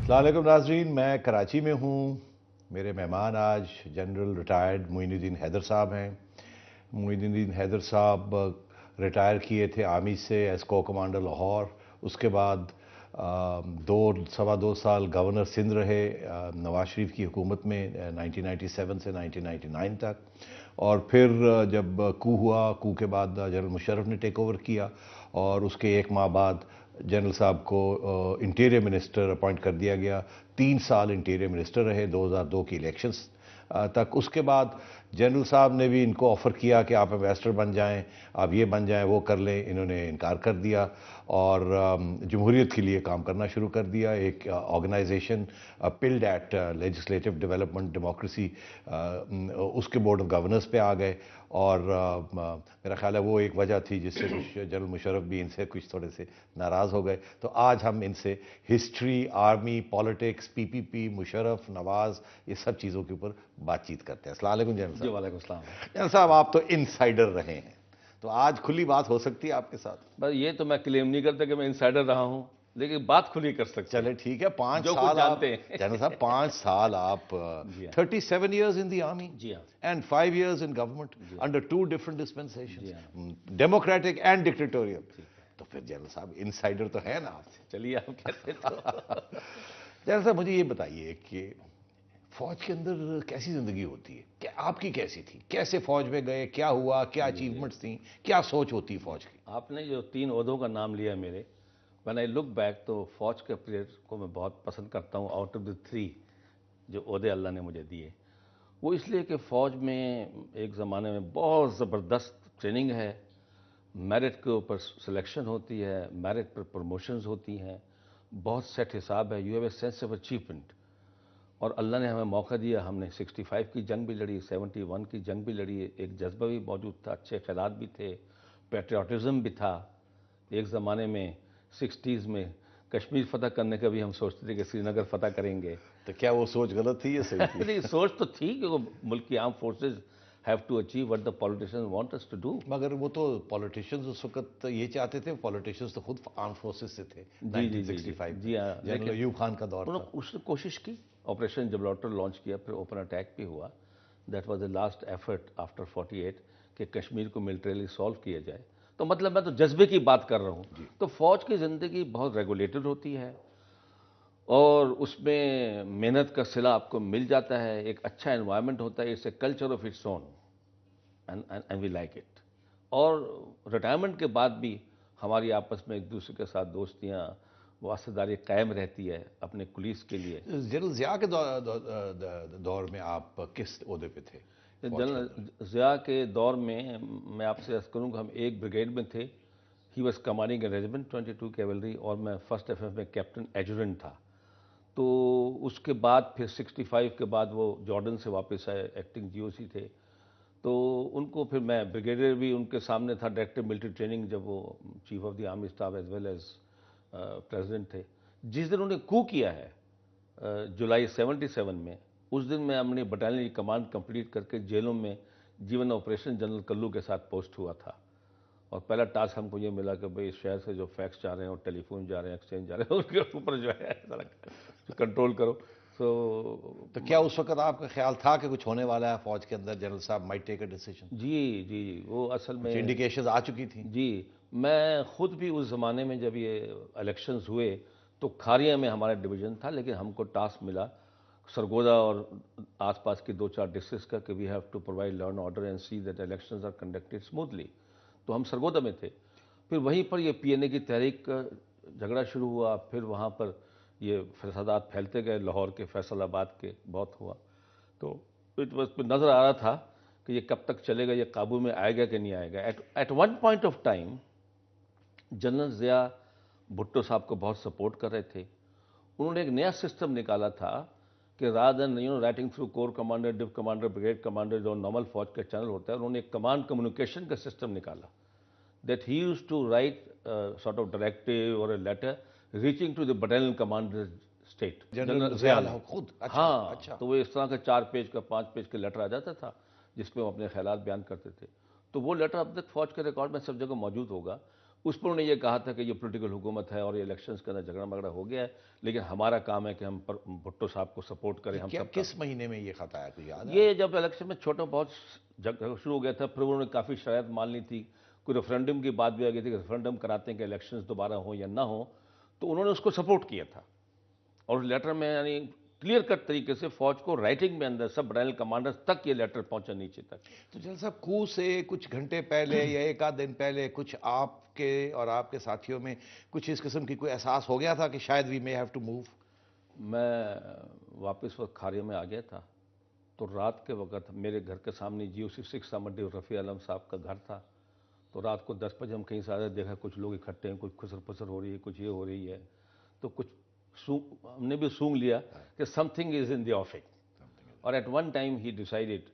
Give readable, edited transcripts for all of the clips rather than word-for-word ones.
السلام علیکم ناظرین، میں کراچی میں ہوں. میرے مہمان آج جنرل ریٹائرڈ معین الدین حیدر صاحب ہیں. معین الدین حیدر صاحب ریٹائر کیے تھے آرمی سے ایز کو کمانڈر لاہور. اس کے بعد سوا دو سال گورنر سندھ رہے نواز شریف کی حکومت میں 1997 سے 1999 تک. اور پھر جب کو ہوا، کو کے بعد جنرل مشرف نے ٹیک اوور کیا اور اس کے ایک ماہ بعد جنرل صاحب کو انٹیریئر منسٹر اپوائنٹ کر دیا گیا. 3 سال انٹیریئر منسٹر رہے 2002 کی الیکشنز تک. اس کے بعد جنرل صاحب نے بھی ان کو آفر کیا کہ آپ ایمبیسڈر بن جائیں، آپ یہ بن جائیں، وہ کر لیں. انہوں نے انکار کر دیا اور جمہوریت کے لیے کام کرنا شروع کر دیا. ایک organization PILDAT legislative development democracy, اس کے بورڈ آف گورننس پہ آ گئے. اور میرا خیال ہے وہ ایک وجہ تھی جس سے جنرل مشرف بھی ان سے کچھ تھوڑے سے ناراض ہو گئے. تو آج ہم ان سے ہسٹری، آرمی، پالیٹکس، پی پی پی، مشرف، نواز، یہ سب چیزوں کے اوپر بات چیت کرتے ہیں. السلام علیکم جنرل صاحب. جی وعلیکم السلام. جنرل صاحب آپ تو انسائڈر رہے ہیں، تو آج کھلی بات ہو سکتی ہے آپ کے ساتھ؟ بس یہ تو میں کلیم نہیں کرتا کہ میں انسائڈر رہا ہوں، لیکن بات کھلی کر سکتے چلے ٹھیک ہے. 5 جو کچھ سال آپ جانتے ہیں. جنرل صاحب 5 سال آپ 37 years in the army جی ہاں. and 5 years in government under 2 different dispensations, جی ہاں. democratic and dictatorial. تو پھر جنرل صاحب انسائڈر تو ہے نا آپ. چلیے آپ کہتے تو. جنرل صاحب مجھے یہ بتائیے کہ فوج کے اندر کیسی زندگی ہوتی ہے؟ کہ آپ کی کیسی تھی؟ کیسے فوج میں گئے؟ کیا ہوا؟ کیا اچیومنٹس تھیں؟ کیا سوچ ہوتی فوج کی؟ آپ نے جو 3 عہدوں کا نام لیا میرے، when I look back تو فوج کے پیریڈ کو میں بہت پسند کرتا ہوں. آؤٹ آف دی 3 جو عہدے اللہ نے مجھے دیے، وہ اس لیے کہ فوج میں ایک زمانے میں بہت زبردست ٹریننگ ہے، میرٹ کے اوپر سلیکشن ہوتی ہے، میرٹ پر پروموشنز ہوتی ہیں، بہت سیٹ حساب ہے. You have a sense of achievement. اور اللہ نے ہمیں موقع دیا، ہم نے 65 کی جنگ بھی لڑی، 71 کی جنگ بھی لڑی. ایک جذبہ بھی موجود تھا، اچھے خیالات بھی تھے، پیٹریوٹزم بھی تھا. ایک زمانے میں 60s میں کشمیر فتح کرنے کا بھی ہم سوچتے تھے کہ سری نگر فتح کریں گے. تو کیا وہ سوچ غلط تھی یا صحیح تھی؟ نہیں، سوچ تو تھی کہ وہ ملک کی armed forces have to achieve what the politicians want us to do. مگر وہ تو پولیٹیشنز اس وقت یہ چاہتے تھے، پولیٹیشنز تو خود آرم فورسز سے تھے. جی 1965 جی ہاں. جنرل ایوب خان کا دور تھا. اس نے کوشش کی، آپریشن جبلاٹر لانچ کیا، پھر اوپن اٹیک بھی ہوا. That was the last effort after 48 کہ کشمیر کو ملٹریلی سالو کیا جائے. تو مطلب میں تو جذبے کی بات کر رہا ہوں. تو فوج کی زندگی بہت ریگولیٹڈ ہوتی ہے اور اس میں محنت کا صلہ آپ کو مل جاتا ہے. ایک اچھا انوائرمنٹ ہوتا ہے. It's a culture of its own and we like it. اور ریٹائرمنٹ کے بعد بھی ہماری آپس میں ایک دوسرے کے ساتھ دوستیاں، واسطہ داری قائم رہتی ہے اپنے کولیگز کے لیے. جنرل ضیاء کے دور میں آپ کس عہدے پہ تھے؟ جنرل ضیاء کے دور میں آپ سے عرض کروں کہ ہم ایک بریگیڈ میں تھے. He was commanding a regiment 22 cavalry اور میں فرسٹ ایف ایف میں کیپٹن ایڈجوٹنٹ تھا. تو اس کے بعد پھر 65 کے بعد وہ جارڈن سے واپس آئے، ایکٹنگ جی او سی تھے. تو ان کو پھر میں بریگیڈیئر بھی ان کے سامنے تھا، ڈائریکٹر ملٹری ٹریننگ، جب وہ chief of the army staff as well as president تھے. جس دن انہوں نے کو کیا ہے جولائی 77 میں، اس دن میں اپنی بٹالین کی کمانڈ کمپلیٹ کر کے جیلوں میں جیون آپریشن جنرل کلو کے ساتھ پوسٹ ہوا تھا. اور پہلا ٹاسک ہم کو یہ ملا کہ بھئی اس شہر سے جو فیکس جا رہے ہیں اور ٹیلی فون جا رہے ہیں، ایکسچینج جا رہے ہیں، اس کے اوپر جو ہے کنٹرول کرو. تو کیا اس وقت آپ کا خیال تھا کہ کچھ ہونے والا ہے فوج کے اندر؟ جنرل صاحب مائٹ ٹیک اے ڈیسیژن. جی وہ اصل میں انڈیکیشنز آ چکی تھیں. جی میں خود بھی اس زمانے میں جب یہ الیکشنز ہوئے تو کھاریاں میں ہمارا ڈویژن تھا، لیکن ہم کو ٹاسک ملا سرگودا اور آس پاس کی 2-4 ڈسٹرکٹس کا کہ we have to provide law and order and see that elections are conducted smoothly. تو ہم سرگودا میں تھے. پھر وہیں پر یہ پی این اے کی تحریک کا جھگڑا شروع ہوا. پھر وہاں پر یہ فسادات پھیلتے گئے، لاہور کے، فیصل آباد کے بہت ہوا. تو نظر آ رہا تھا کہ یہ کب تک چلے گا، یہ قابو میں آئے گا کہ نہیں آئے گا. At one point of time general Zia Bhutto صاحب کو بہت سپورٹ کر رہے تھے. انہوں نے ایک نیا سسٹم نکالا تھا کہ rather than writing through corps commander, do commander, brigade commander جو نارمل فوج کا چینل ہوتا ہے، انہوں نے ایک کمانڈ کمیونیکیشن کا سسٹم نکالا. that he used to write sort of directive or a letter reaching to the battalion commander state. General Zia خود؟ ہاں. تو وہ اس طرح کا 4 پیج کا 5 پیج کا لیٹر آ جاتا تھا جس پہ وہ اپنے خیالات بیان کرتے تھے. تو وہ لیٹر اب تک فوج کے ریکارڈ میں سب جگہ موجود ہوگا. اس پر انہوں نے یہ کہا تھا کہ یہ پولیٹیکل حکومت ہے اور یہ الیکشنز کے اندر جھگڑا مگڑا ہو گیا ہے، لیکن ہمارا کام ہے کہ ہم بھٹو صاحب کو سپورٹ کریں. ہم سب کس مہینے میں یہ خط آیا کوئی یاد ہے؟ یہ جب الیکشن میں چھوٹا بہت جھگڑا شروع ہو گیا تھا، پھر انہوں نے کافی شرائط مان لی تھی. کوئی ریفرینڈم کی بات بھی آ گئی تھی کہ ریفرینڈم کراتے ہیں کہ الیکشنز دوبارہ ہوں یا نہ ہوں، تو انہوں نے اس کو سپورٹ کیا تھا. اور لیٹر میں یعنی کلیئر کٹ طریقے سے فوج کو رائٹنگ میں اندر سب بٹالین کمانڈرز تک یہ لیٹر پہنچا نیچے تک. تو جنرل صاحب کو سے کچھ گھنٹے پہلے یا ایک آدھ دن پہلے کچھ آپ کے اور آپ کے ساتھیوں میں کچھ اس قسم کی کوئی احساس ہو گیا تھا کہ شاید وی مے ہیو ٹو موو؟ میں واپس وقت کھاریہ میں آ گیا تھا، تو رات کے وقت میرے گھر کے سامنے GO-66 سامڈی رفیع عالم صاحب کا گھر تھا. تو رات کو 10 بجے ہم کہیں سے آئے، دیکھا کچھ لوگ اکٹھے ہیں، کچھ خسر پسر ہو رہی ہے، کچھ یہ ہو رہی ہے. تو کچھ ہم نے بھی سونگ لیا کہ some thing is in the offing. اور at one time he decided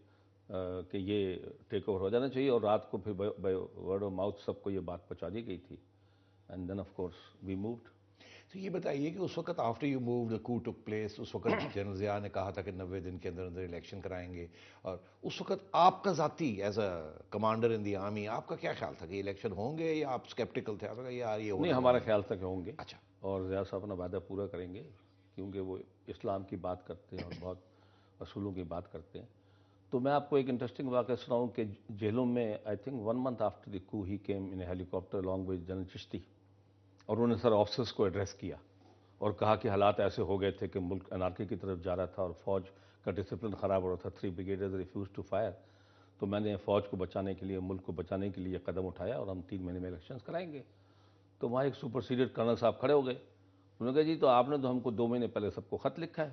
کہ یہ ٹیک اوور ہو جانا چاہیے. اور رات کو پھر بائی ورڈ آف ماؤتھ سب کو یہ بات پہنچا دی گئی تھی. And then of course we moved. تو یہ بتائیے کہ اس وقت آفٹر یو موو دا کو ٹک پلیس، اس وقت جنرل ضیاء نے کہا تھا کہ 90 دن کے اندر اندر الیکشن کرائیں گے، اور اس وقت آپ کا ذاتی as a commander in the army آپ کا کیا خیال تھا کہ الیکشن ہوں گے یا آپ اسکیپٹیکل تھے؟ آپ نے کہا یار یہ نہیں، ہمارا خیال تھا کہ ہوں گے. اچھا. اور ضیاء صاحب اپنا وعدہ پورا کریں گے، کیونکہ وہ اسلام کی بات کرتے ہیں اور بہت اصولوں کی بات کرتے ہیں. تو میں آپ کو ایک انٹرسٹنگ واقعہ سناؤں کہ جیلوں میں I think 1 month after the کو he came in helicopter along with general Chishti. اور انہوں نے سر آفیسرس کو ایڈریس کیا اور کہا کہ حالات ایسے ہو گئے تھے کہ ملک انارکی کی طرف جا رہا تھا اور فوج کا ڈسپلن خراب ہو رہا تھا. 3 brigaders refused to fire. تو میں نے فوج کو بچانے کے لیے، ملک کو بچانے کے لیے قدم اٹھایا اور ہم 3 مہینے میں الیکشنز کرائیں گے. تو وہاں ایک سپر سیڈیڈ کرنل صاحب کھڑے ہو گئے. انہوں نے کہا جی تو آپ نے تو ہم کو 2 مہینے پہلے سب کو خط لکھا ہے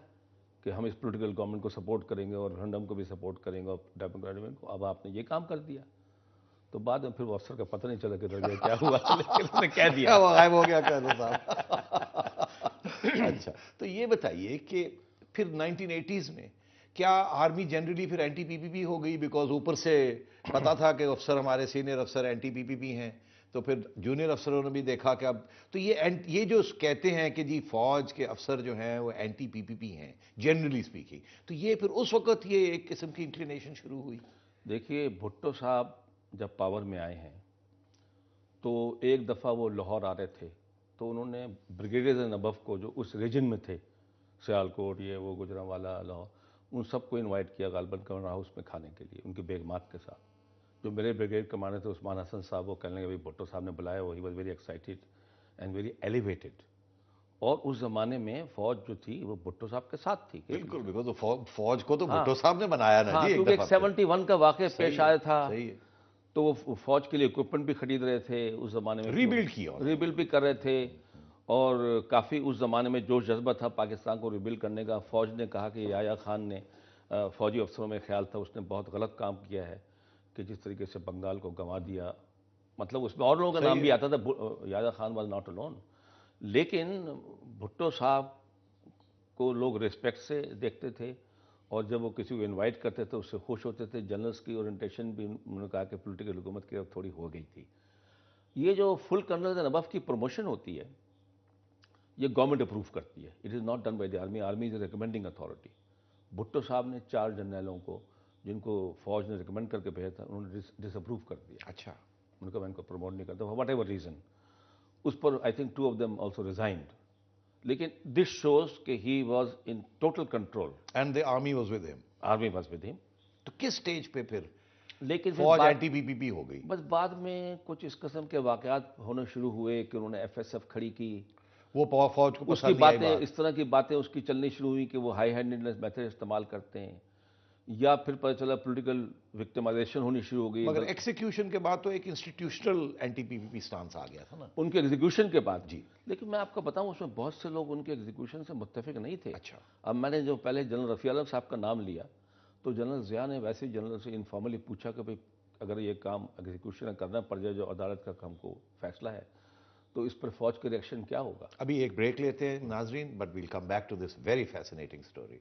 کہ ہم اس پولیٹیکل گورنمنٹ کو سپورٹ کریں گے اور ریفرینڈم کو بھی سپورٹ کریں گے اور ڈیموکریٹ کو. اب آپ نے یہ کام کر دیا. تو بعد میں پھر وہ افسر کا پتہ نہیں چلا کہ درجہ کیا ہوا، لیکن انہوں نے کہہ دیا. وہ غائب ہو گیا کرنل صاحب. اچھا، تو یہ بتائیے کہ پھر 1980s میں کیا آرمی جنرلی پھر اینٹی پی پی پی ہو گئی؟ بیکاز اوپر سے پتا تھا کہ افسر ہمارے سینئر افسر اینٹی پی پی پی ہیں، تو پھر جونیئر افسروں نے بھی دیکھا کہ اب تو یہ جو کہتے ہیں کہ جی فوج کے افسر جو ہیں وہ اینٹی پی پی پی ہیں جنرلی اسپیکنگ، تو یہ پھر اس وقت یہ ایک قسم کی انکلینیشن شروع ہوئی. دیکھیے بھٹو صاحب جب پاور میں آئے ہیں تو ایک دفعہ وہ لاہور آ رہے تھے، تو انہوں نے بریگیڈیئرز اینڈ ابو کو جو اس ریجن میں تھے، سیالکوٹ یہ وہ گوجرانوالا لاہور، ان سب کو انوائٹ کیا غالباً گورنر ہاؤس میں کھانے کے لیے ان کی بیگمات کے ساتھ. جو میرے بریگیڈ کمانڈر تھے عثمان حسن صاحب، وہ کہنے لگے بھٹو صاحب نے بلایا، وہ he was very excited and very elevated. اور اس زمانے میں فوج جو تھی وہ بھٹو صاحب کے ساتھ تھی. بالکل، بیکاز فوج کو تو بھٹو صاحب نے بنایا نا جی. کیونکہ 71 کا واقعہ پیش آیا تھا، صحیح ہے. تو وہ فوج کے لیے اکوپمنٹ بھی خرید رہے تھے اس زمانے میں، ریبلڈ کیا، ریبلڈ بھی کر رہے تھے. اور کافی اس زمانے میں جوش جذبہ تھا پاکستان کو ریبلڈ کرنے کا. فوج نے کہا کہ یحییٰ خان نے، فوجی افسروں میں خیال تھا اس نے بہت غلط کام کیا ہے کہ جس طریقے سے بنگال کو گنوا دیا. مطلب اس میں اور لوگوں کا نام بھی آتا تھا، Yahya Khan was not alone. لیکن بھٹو صاحب کو لوگ ریسپیکٹ سے دیکھتے تھے، اور جب وہ کسی کو انوائٹ کرتے تھے اس سے خوش ہوتے تھے. جنرلز کی اورینٹیشن بھی انہوں نے کہا کہ پولیٹیکل حکومت کی طرف تھوڑی ہو گئی تھی. یہ جو فل کرنلز اینڈ ابو کی پروموشن ہوتی ہے یہ گورنمنٹ اپروو کرتی ہے. It is not done by the army. Army is a recommending authority. Bhutto صاحب نے 4 جرنیلوں کو جن کو فوج نے ریکمینڈ کر کے بھیجا تھا انہوں نے ڈس اپروو کر دیا. اچھا. انہوں نے کہا میں ان کو پروموٹ نہیں کرتا واٹ ایور ریزن. اس پر I think 2 of them also resigned. لیکن دس شوز کہ he was in total control. And the army was with him. Army was with him. تو کس سٹیج پہ پھر لیکن فوج اینٹی پی پی پی ہو گئی؟ بس بعد میں کچھ اس قسم کے واقعات ہونے شروع ہوئے کہ انہوں نے FSF کھڑی کی. وہ فوج کو اس کی باتیں، اس طرح کی باتیں اس کی چلنی شروع ہوئی کہ وہ ہائی ہینڈڈنس میتھڈ استعمال کرتے ہیں. یا پھر پتہ چلا پولیٹیکل وکٹمائزیشن ہونی شروع ہو گئی. مگر ایکسیکیوشن کے بعد تو ایک انسٹیٹیوشنل اینٹی پی پی پی سٹانس آ گیا تھا نا ان کے ایگزیکیوشن کے بعد. جی. لیکن میں آپ کو بتاؤں اس میں بہت سے لوگ ان کے ایگزیکیوشن سے متفق نہیں تھے. اچھا. اب میں نے جو پہلے جنرل رفیع عالم صاحب کا نام لیا تو جنرل ضیاء نے ویسے ہی جنرل سے انفارملی پوچھا کہ بھئی اگر یہ کام ایگزیکیوشن کرنا پڑ جائے جو عدالت کا ہم کو فیصلہ ہے تو اس پر فوج کا ریئیکشن کیا ہوگا. ابھی ایک بریک لیتے ہیں ناظرین، but we'll come back to this very fascinating story.